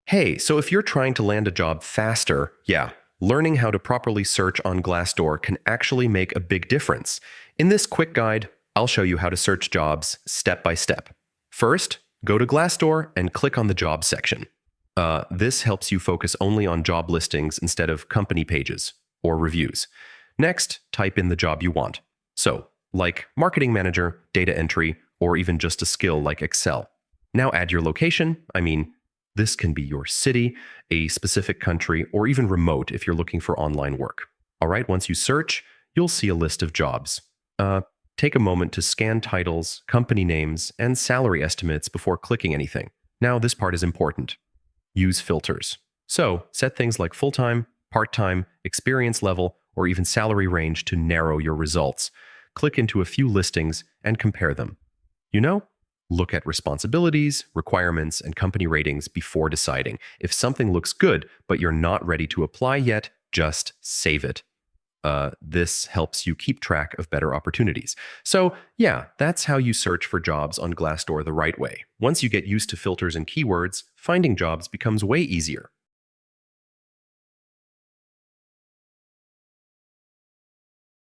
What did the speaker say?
Hey, so if you're trying to land a job faster, yeah, learning how to properly search on Glassdoor can actually make a big difference. In this quick guide, I'll show you how to search jobs step by step. First, go to Glassdoor and click on the job section. This helps you focus only on job listings instead of company pages or reviews. Next, type in the job you want. So, like marketing manager, data entry, or even just a skill like Excel. Now add your location. This can be your city, a specific country, or even remote if you're looking for online work. All right, once you search, you'll see a list of jobs. Take a moment to scan titles, company names, and salary estimates before clicking anything. Now, this part is important. Use filters. So, set things like full-time, part-time, experience level, or even salary range to narrow your results. Click into a few listings and compare them. Look at responsibilities, requirements, and company ratings before deciding. If something looks good, but you're not ready to apply yet, just save it. This helps you keep track of better opportunities. So, yeah, that's how you search for jobs on Glassdoor the right way. Once you get used to filters and keywords, finding jobs becomes way easier.